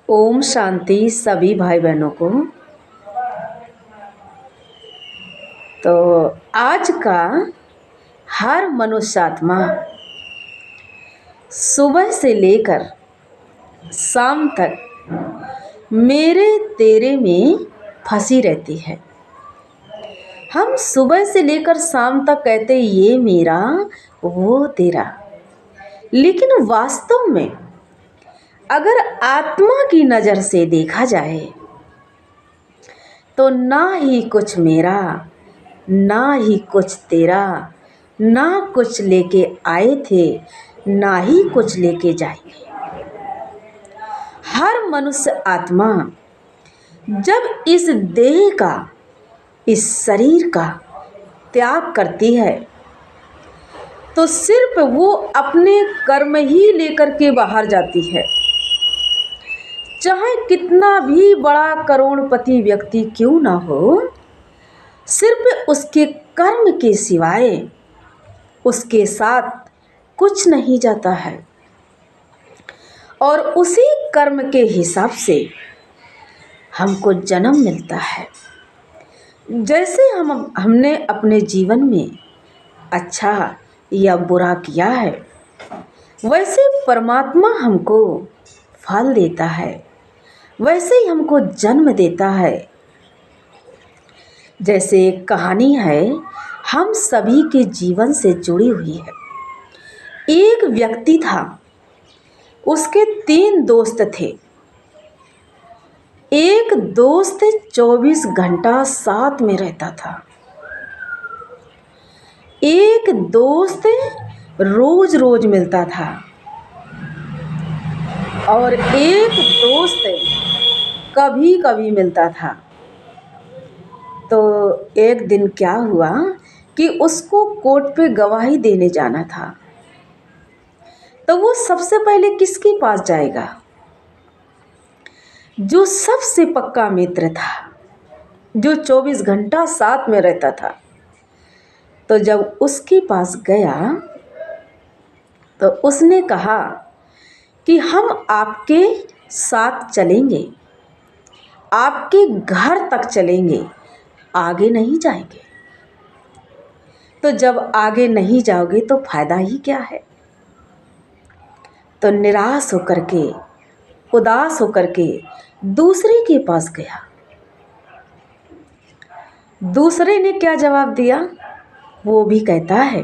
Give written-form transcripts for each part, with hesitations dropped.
ओम शांति सभी भाई बहनों को। तो आज का हर मनुष्यात्मा सुबह से लेकर शाम तक मेरे तेरे में फंसी रहती है। हम सुबह से लेकर शाम तक कहते ये मेरा वो तेरा, लेकिन वास्तव में अगर आत्मा की नज़र से देखा जाए तो ना ही कुछ मेरा, ना ही कुछ तेरा, ना कुछ लेके आए थे, ना ही कुछ लेके जाएंगे। हर मनुष्य आत्मा जब इस देह का, इस शरीर का त्याग करती है तो सिर्फ वो अपने कर्म ही लेकर के बाहर जाती है। चाहे कितना भी बड़ा करोड़पति व्यक्ति क्यों ना हो, सिर्फ उसके कर्म के सिवाय उसके साथ कुछ नहीं जाता है। और उसी कर्म के हिसाब से हमको जन्म मिलता है। जैसे हमने अपने जीवन में अच्छा या बुरा किया है, वैसे परमात्मा हमको फल देता है, वैसे ही हमको जन्म देता है। जैसे एक कहानी है, हम सभी के जीवन से जुड़ी हुई है। एक व्यक्ति था, उसके 3 दोस्त थे। एक दोस्त 24 घंटा साथ में रहता था। एक दोस्त रोज रोज मिलता था और एक दोस्त कभी कभी मिलता था। तो एक दिन क्या हुआ कि उसको कोर्ट पे गवाही देने जाना था। तो वो सबसे पहले किसके पास जाएगा? जो सबसे पक्का मित्र था, जो 24 घंटा साथ में रहता था। तो जब उसके पास गया तो उसने कहा कि हम आपके साथ चलेंगे, आपके घर तक चलेंगे, आगे नहीं जाएंगे। तो जब आगे नहीं जाओगे तो फायदा ही क्या है? तो निराश होकर के, उदास होकर के दूसरे के पास गया। दूसरे ने क्या जवाब दिया? वो भी कहता है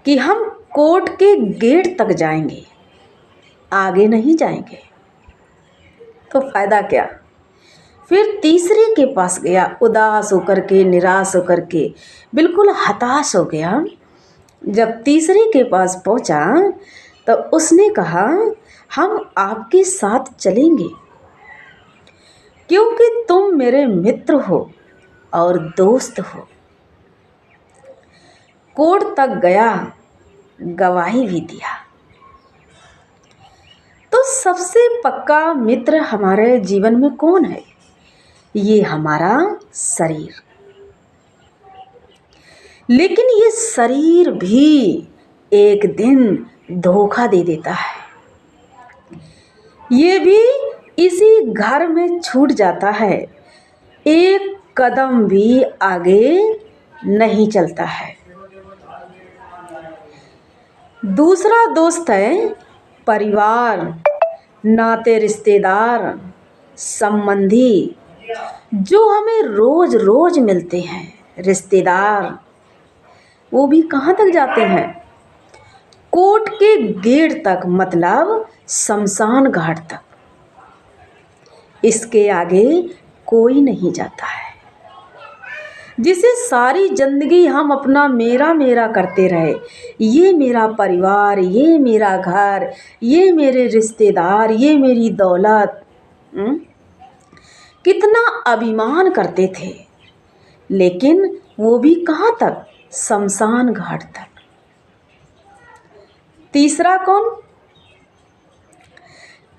कि हम कोर्ट के गेट तक जाएंगे, आगे नहीं जाएंगे। तो फायदा क्या? फिर तीसरे के पास गया, उदास होकर के, निराश होकर के, बिल्कुल हताश हो गया। जब तीसरे के पास पहुंचा तो उसने कहा हम आपके साथ चलेंगे, क्योंकि तुम मेरे मित्र हो और दोस्त हो। कोर्ट तक गया, गवाही भी दिया। तो सबसे पक्का मित्र हमारे जीवन में कौन है? ये हमारा शरीर। लेकिन ये शरीर भी एक दिन धोखा दे देता है। ये भी इसी घर में छूट जाता है, एक कदम भी आगे नहीं चलता है। दूसरा दोस्त है परिवार, नाते रिश्तेदार, संबंधी, जो हमें रोज रोज मिलते हैं। रिश्तेदार वो भी कहाँ तक जाते हैं? कोर्ट के गेट तक, मतलब शमशान घाट तक। इसके आगे कोई नहीं जाता है। जिसे सारी जिंदगी हम अपना मेरा मेरा करते रहे, ये मेरा परिवार, ये मेरा घर, ये मेरे रिश्तेदार, ये मेरी दौलत, कितना अभिमान करते थे। लेकिन वो भी कहाँ तक? शमशान घाट तक। तीसरा कौन?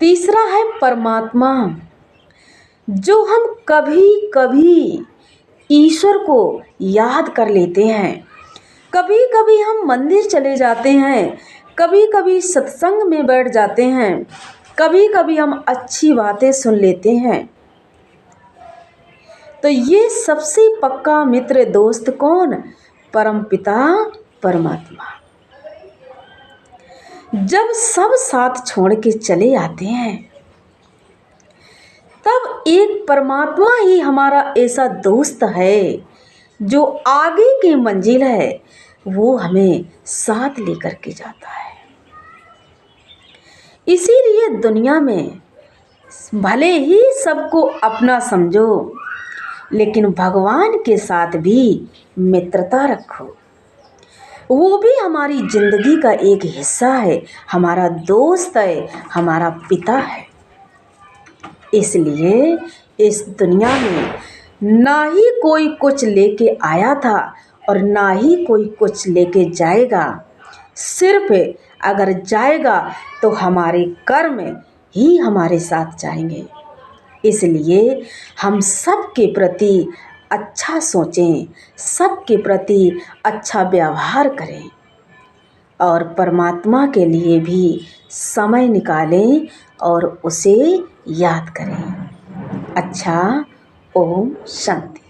तीसरा है परमात्मा, जो हम कभी कभी ईश्वर को याद कर लेते हैं। कभी कभी हम मंदिर चले जाते हैं, कभी कभी सत्संग में बैठ जाते हैं, कभी कभी हम अच्छी बातें सुन लेते हैं, तो ये सबसे पक्का मित्र दोस्त कौन? परमपिता परमात्मा। जब सब साथ छोड़ के चले आते हैं, तब एक परमात्मा ही हमारा ऐसा दोस्त है जो आगे की मंजिल है वो हमें साथ लेकर के जाता है। इसीलिए दुनिया में भले ही सबको अपना समझो, लेकिन भगवान के साथ भी मित्रता रखो। वो भी हमारी जिंदगी का एक हिस्सा है, हमारा दोस्त है, हमारा पिता है। इसलिए इस दुनिया में ना ही कोई कुछ लेके आया था और ना ही कोई कुछ लेके जाएगा। सिर्फ अगर जाएगा तो हमारे कर्म ही हमारे साथ जाएंगे। इसलिए हम सबके प्रति अच्छा सोचें, सबके प्रति अच्छा व्यवहार करें और परमात्मा के लिए भी समय निकालें और उसे याद करें। अच्छा, ओम शांति।